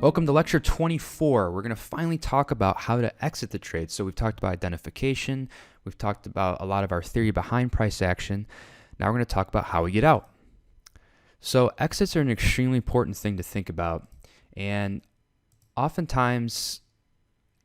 Welcome to lecture 24. We're going to finally talk about how to exit the trade. So we've talked about identification. We've talked about a lot of our theory behind price action. Now we're going to talk about how we get out. So exits are an extremely important thing to think about. And oftentimes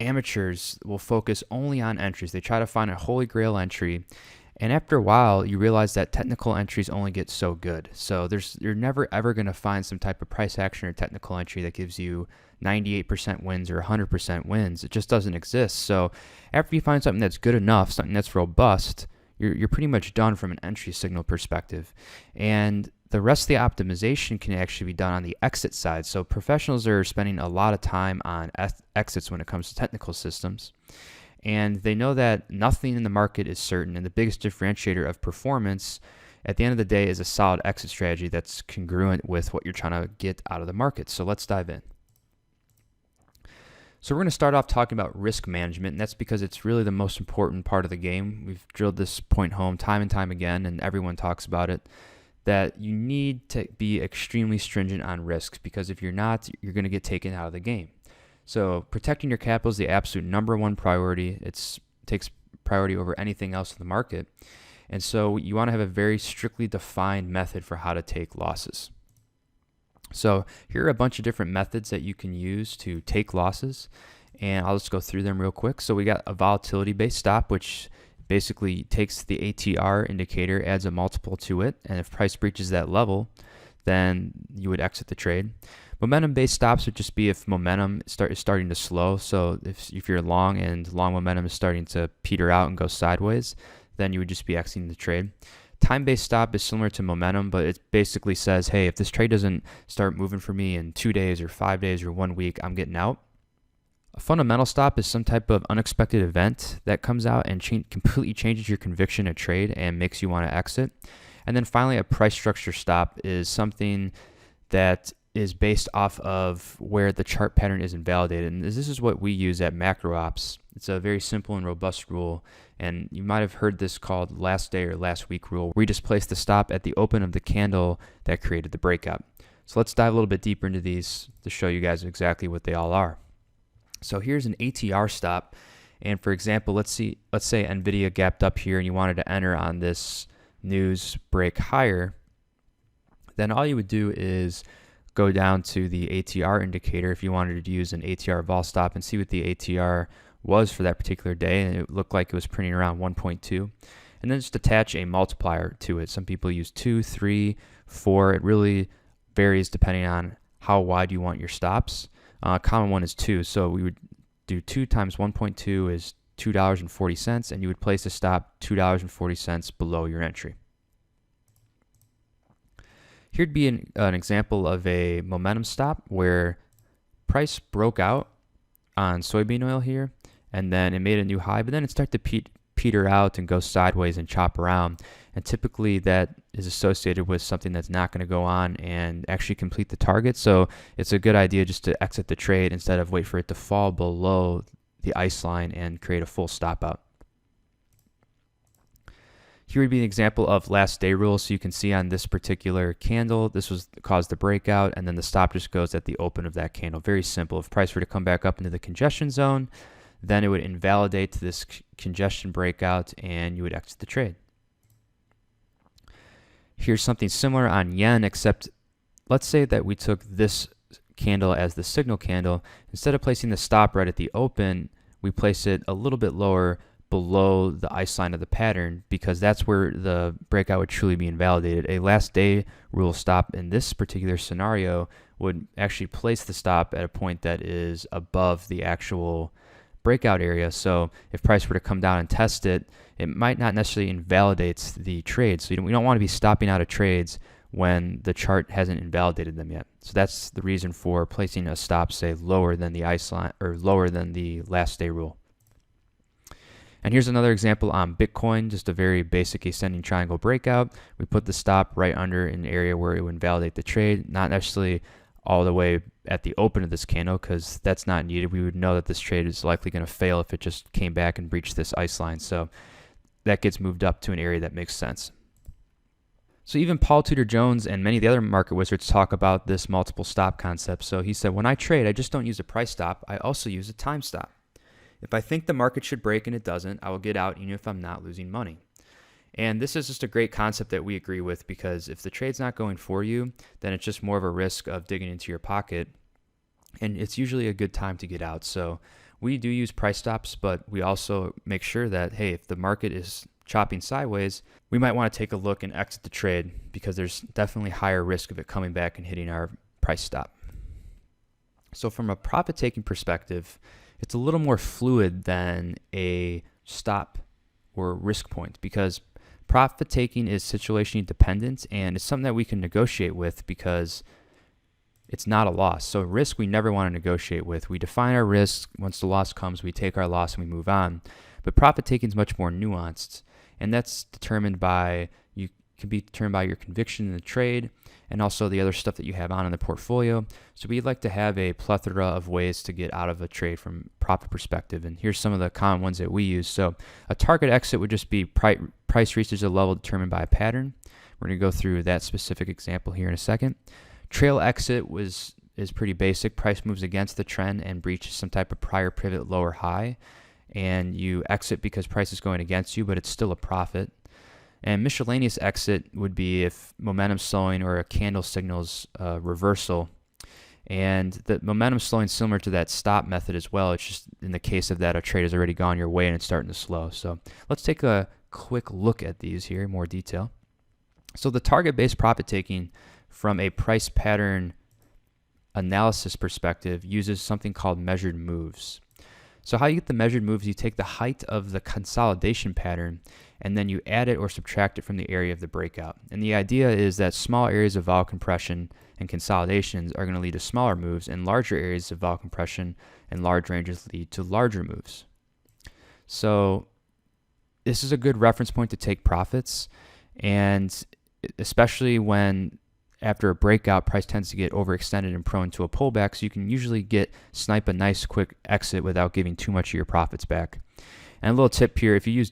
amateurs will focus only on entries. They try to find a holy grail entry. And after a while, you realize that technical entries only get so good. So you're never ever going to find some type of price action or technical entry that gives you 98% wins or 100% wins. It just doesn't exist. So after you find something that's good enough, something that's robust, you're pretty much done from an entry signal perspective. And the rest of the optimization can actually be done on the exit side. So professionals are spending a lot of time on exits when it comes to technical systems. And they know that nothing in the market is certain, and the biggest differentiator of performance at the end of the day is a solid exit strategy that's congruent with what you're trying to get out of the market. So let's dive in. So we're going to start off talking about risk management, and that's because it's really the most important part of the game. We've drilled this point home time and time again, and everyone talks about it, that you need to be extremely stringent on risks, because if you're not, you're going to get taken out of the game. So protecting your capital is the absolute number one priority. It takes priority over anything else in the market. And so you want to have a very strictly defined method for how to take losses. So here are a bunch of different methods that you can use to take losses, and I'll just go through them real quick. So we got a volatility-based stop, which basically takes the ATR indicator, adds a multiple to it, and if price breaches that level, then you would exit the trade. Momentum-based stops would just be if momentum is starting to slow. So if you're long and long momentum is starting to peter out and go sideways, then you would just be exiting the trade. Time-based stop is similar to momentum, but it basically says, hey, if this trade doesn't start moving for me in 2 days or 5 days or 1 week, I'm getting out. A fundamental stop is some type of unexpected event that comes out and completely changes your conviction of trade and makes you want to exit. And then finally, a price structure stop is something that is based off of where the chart pattern is invalidated. And this is what we use at Macro Ops. It's a very simple and robust rule. And you might have heard this called last day or last week rule, where you just place the stop at the open of the candle that created the breakout. So let's dive a little bit deeper into these to show you guys exactly what they all are. So here's an ATR stop. And for example, let's say NVIDIA gapped up here and you wanted to enter on this news break higher. Then all you would do is go down to the ATR indicator if you wanted to use an ATR vol stop and see what the ATR was for that particular day, and it looked like it was printing around 1.2. And then just attach a multiplier to it. Some people use 2, 3, 4. It really varies depending on how wide you want your stops. Common one is 2, so we would do 2 times 1.2 is $2.40, and you would place a stop $2.40 below your entry. Here'd be an example of a momentum stop where price broke out on soybean oil here, and then it made a new high, but then it started to peter out and go sideways and chop around. And typically that is associated with something that's not going to go on and actually complete the target. So it's a good idea just to exit the trade instead of wait for it to fall below the ice line and create a full stop out. Here would be an example of last day rule. So you can see on this particular candle, this was caused the breakout, and then the stop just goes at the open of that candle. Very simple. If price were to come back up into the congestion zone, then it would invalidate this congestion breakout and you would exit the trade. Here's something similar on yen, except let's say that we took this candle as the signal candle. Instead of placing the stop right at the open, we place it a little bit lower below the ice line of the pattern, because that's where the breakout would truly be invalidated. A last day rule stop in this particular scenario would actually place the stop at a point that is above the actual breakout area. So if price were to come down and test it, it might not necessarily invalidate the trade. So we don't want to be stopping out of trades when the chart hasn't invalidated them yet. So that's the reason for placing a stop, say, lower than the ice line or lower than the last day rule. And here's another example on Bitcoin, just a very basic ascending triangle breakout. We put the stop right under an area where it would invalidate the trade, not necessarily all the way at the open of this candle, because that's not needed. We would know that this trade is likely going to fail if it just came back and breached this ice line. So that gets moved up to an area that makes sense. So even Paul Tudor Jones and many of the other market wizards talk about this multiple stop concept. So he said, when I trade, I just don't use a price stop. I also use a time stop. If I think the market should break and it doesn't, I will get out even if I'm not losing money. And this is just a great concept that we agree with, because if the trade's not going for you, then it's just more of a risk of digging into your pocket. And it's usually a good time to get out. So we do use price stops, but we also make sure that, hey, if the market is chopping sideways, we might want to take a look and exit the trade, because there's definitely higher risk of it coming back and hitting our price stop. So from a profit taking perspective, it's a little more fluid than a stop or risk point, because profit taking is situationally dependent, and it's something that we can negotiate with because it's not a loss. So risk we never want to negotiate with. We define our risk. Once the loss comes, we take our loss and we move on. But profit taking is much more nuanced, and that's determined by, you can be determined by your conviction in the trade and also the other stuff that you have on in the portfolio. So we'd like to have a plethora of ways to get out of a trade from profit perspective, and here's some of the common ones that we use. So a target exit would just be price reaches a level determined by a pattern. We're going to go through that specific example here in a second. Trail exit is pretty basic. Price moves against the trend and breaches some type of prior pivot low or high, and you exit because price is going against you, but it's still a profit. And miscellaneous exit would be if momentum slowing or a candle signals reversal. And the momentum slowing similar to that stop method as well. It's just in the case of that, a trade has already gone your way and it's starting to slow. So let's take a quick look at these here in more detail. So the target-based profit taking from a price pattern analysis perspective uses something called measured moves. So how you get the measured moves, you take the height of the consolidation pattern and then you add it or subtract it from the area of the breakout. And the idea is that small areas of vol compression and consolidations are going to lead to smaller moves, and larger areas of vol compression and large ranges lead to larger moves. So this is a good reference point to take profits, and especially when after a breakout, price tends to get overextended and prone to a pullback, so you can usually snipe a nice quick exit without giving too much of your profits back. And a little tip here, if you use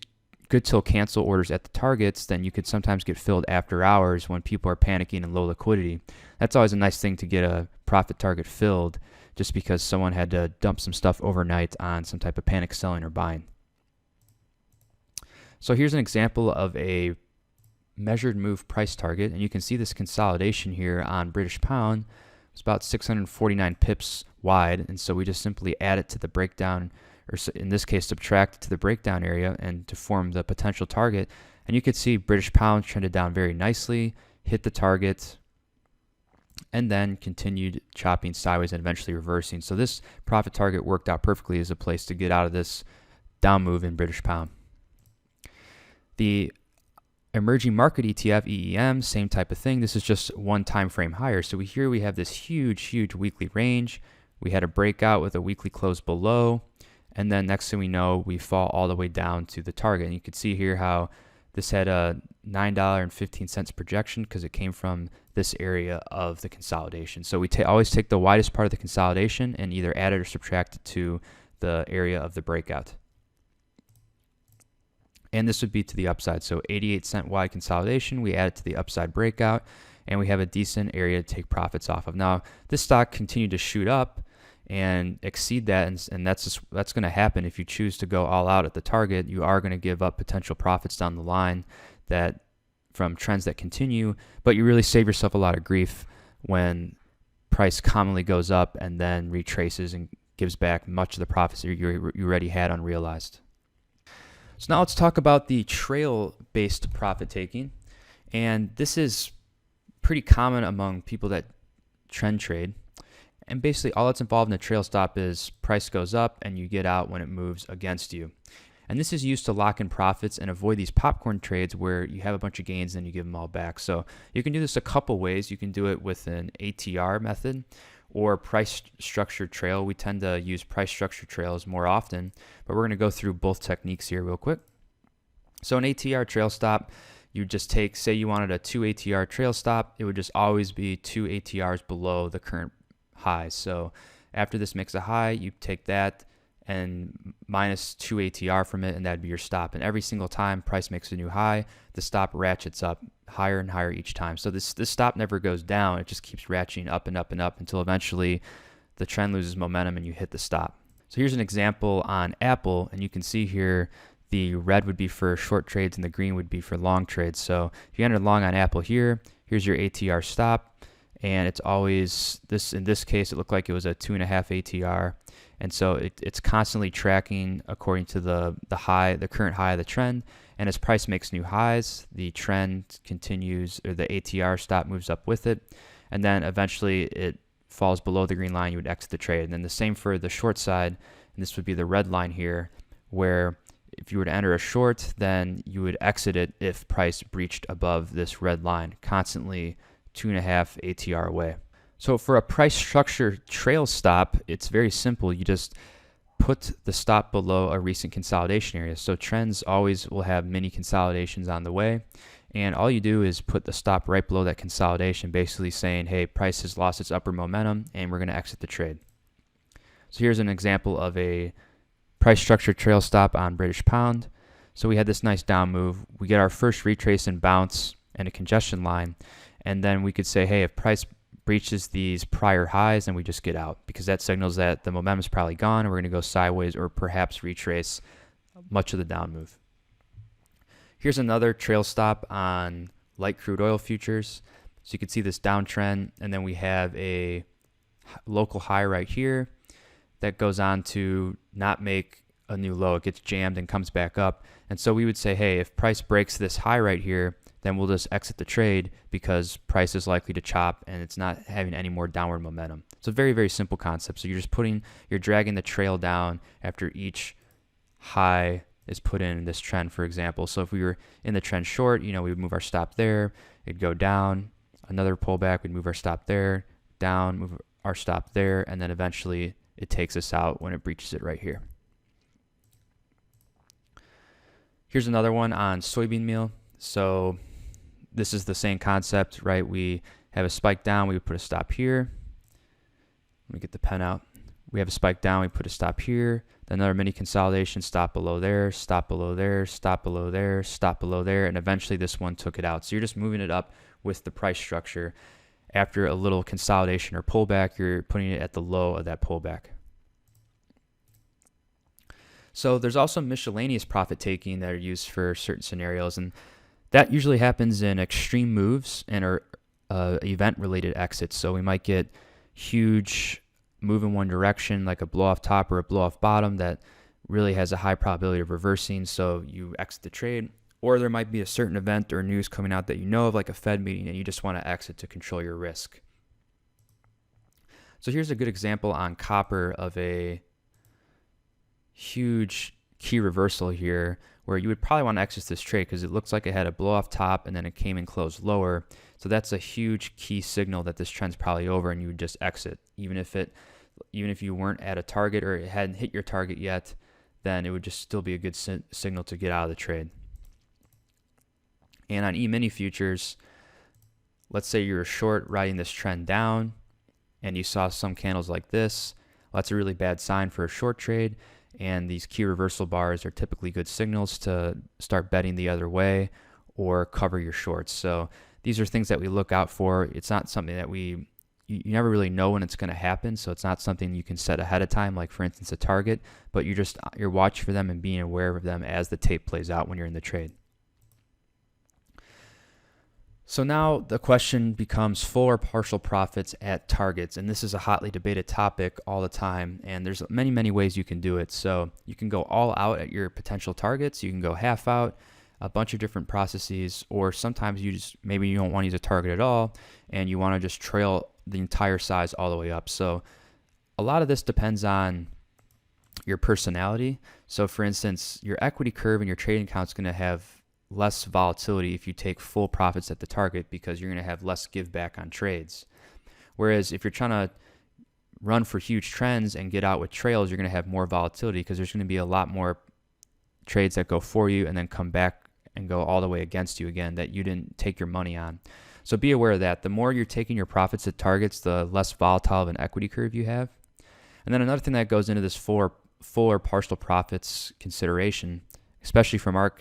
good till cancel orders at the targets, then you could sometimes get filled after hours when people are panicking and low liquidity. That's always a nice thing to get a profit target filled, just because someone had to dump some stuff overnight on some type of panic selling or buying. So here's an example of a measured move price target, and you can see this consolidation here on British pound. It's about 649 pips wide, and so we just simply add it to the breakdown, or in this case subtract it to the breakdown area and to form the potential target. And you could see British pound trended down very nicely, hit the target, and then continued chopping sideways and eventually reversing. So this profit target worked out perfectly as a place to get out of this down move in British pound. The emerging market ETF, EEM, same type of thing. This is just one time frame higher. So here we have this huge weekly range. We had a breakout with a weekly close below, and then next thing we know, we fall all the way down to the target. And you can see here how this had a $9.15 projection because it came from this area of the consolidation. So we always take the widest part of the consolidation and either add it or subtract it to the area of the breakout. And this would be to the upside. So 88-cent wide consolidation, we add it to the upside breakout, and we have a decent area to take profits off of. Now, this stock continued to shoot up and exceed that, and that's going to happen if you choose to go all out at the target. You are going to give up potential profits down the line that from trends that continue, but you really save yourself a lot of grief when price commonly goes up and then retraces and gives back much of the profits that you already had unrealized. So now let's talk about the trail-based profit taking, and this is pretty common among people that trend trade. And basically all that's involved in a trail stop is price goes up and you get out when it moves against you. And this is used to lock in profits and avoid these popcorn trades where you have a bunch of gains and then you give them all back. So you can do this a couple ways. You can do it with an ATR method or price structured trail. We tend to use price structured trails more often, but we're going to go through both techniques here real quick. So an ATR trail stop, you just take, say you wanted a 2 ATR trail stop, it would just always be 2 ATRs below the current high. So after this makes a high, you take that and minus 2 ATR from it, and that'd be your stop. And every single time price makes a new high, the stop ratchets up higher and higher each time. So this stop never goes down. It just keeps ratcheting up and up and up until eventually the trend loses momentum and you hit the stop. So here's an example on Apple, and you can see here the red would be for short trades and the green would be for long trades. So if you enter long on Apple here, here's your ATR stop, and it's always this. In this case, it looked like it was a 2.5 ATR, and so it's constantly tracking according to the current high of the trend. And as price makes new highs, the trend continues, or the ATR stop moves up with it, and then eventually it falls below the green line. You would exit the trade. And then the same for the short side, and this would be the red line here, where if you were to enter a short, then you would exit it if price breached above this red line, constantly 2.5 ATR away. So for a price structure trail stop, it's very simple. You just put the stop below a recent consolidation area. So trends always will have mini consolidations on the way, and all you do is put the stop right below that consolidation, basically saying, hey, price has lost its upper momentum and we're going to exit the trade. So here's an example of a price structure trail stop on British pound. So we had this nice down move. We get our first retrace and bounce and a congestion line, and then we could say, hey, if price breaches these prior highs, then we just get out, because that signals that the momentum is probably gone and we're going to go sideways or perhaps retrace much of the down move. Here's another trail stop on light crude oil futures. So you can see this downtrend, and then we have a local high right here that goes on to not make a new low. It gets jammed and comes back up. And so we would say, hey, if price breaks this high right here, then we'll just exit the trade because price is likely to chop and it's not having any more downward momentum. It's a very, very simple concept. So you're dragging the trail down after each high is put in this trend, for example. So if we were in the trend short, we would move our stop there, it'd go down, another pullback, we'd move our stop there, down, move our stop there, and then eventually it takes us out when it breaches it right here. Here's another one on soybean meal. So this is the same concept, right? We have a spike down, we would put a stop here. Let me get the pen out. We have a spike down, we put a stop here. Then another mini consolidation, stop below there, stop below there, stop below there, stop below there, and eventually this one took it out. So you're just moving it up with the price structure. After a little consolidation or pullback, you're putting it at the low of that pullback. So there's also miscellaneous profit taking that are used for certain scenarios, and that usually happens in extreme moves and are event-related exits. So we might get huge move in one direction, like a blow-off top or a blow-off bottom that really has a high probability of reversing, so you exit the trade. Or there might be a certain event or news coming out that you know of, like a Fed meeting, and you just want to exit to control your risk. So here's a good example on copper of a huge key reversal here, where you would probably want to exit this trade because it looks like it had a blow off top and then it came and closed lower. So that's a huge key signal that this trend's probably over, and you would just exit. Even if you weren't at a target or it hadn't hit your target yet, then it would just still be a good signal to get out of the trade. And on E-mini futures, let's say you're short riding this trend down and you saw some candles like this. Well, that's a really bad sign for a short trade. And these key reversal bars are typically good signals to start betting the other way or cover your shorts. So these are things that we look out for. It's not something that you never really know when it's going to happen. So it's not something you can set ahead of time, like for instance, a target, but you're watching for them and being aware of them as the tape plays out when you're in the trade. So now the question becomes full or partial profits at targets, and this is a hotly debated topic all the time, and there's many, many ways you can do it. So you can go all out at your potential targets, you can go half out, a bunch of different processes, or sometimes maybe you don't want to use a target at all, and you want to just trail the entire size all the way up. So a lot of this depends on your personality. So for instance, your equity curve and your trading account is going to have less volatility if you take full profits at the target, because you're going to have less give back on trades. Whereas if you're trying to run for huge trends and get out with trails, you're going to have more volatility because there's going to be a lot more trades that go for you and then come back and go all the way against you again that you didn't take your money on. So be aware of that. The more you're taking your profits at targets, the less volatile of an equity curve you have. And then another thing that goes into this full or partial profits consideration, especially from our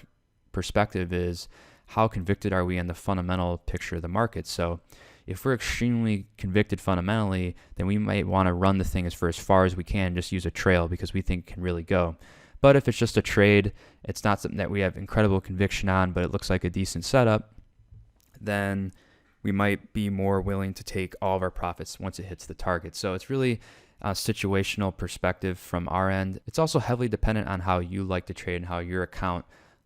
perspective, is how convicted are we in the fundamental picture of the market. So if we're extremely convicted fundamentally, then we might want to run the thing for as far as we can, just use a trail because we think it can really go. But if it's just a trade, it's not something that we have incredible conviction on, but it looks like a decent setup, then we might be more willing to take all of our profits once it hits the target. So it's really a situational perspective from our end. It's also heavily dependent on how you like to trade and how your account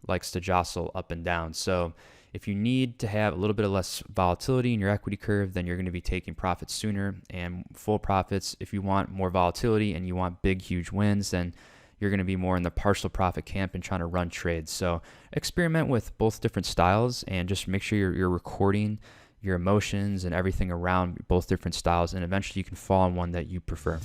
likes to jostle up and down. So if you need to have a little bit of less volatility in your equity curve, then you're going to be taking profits sooner and full profits. If you want more volatility and you want big, huge wins, then you're going to be more in the partial profit camp and trying to run trades. So experiment with both different styles and just make sure you're recording your emotions and everything around both different styles, and eventually you can fall on one that you prefer.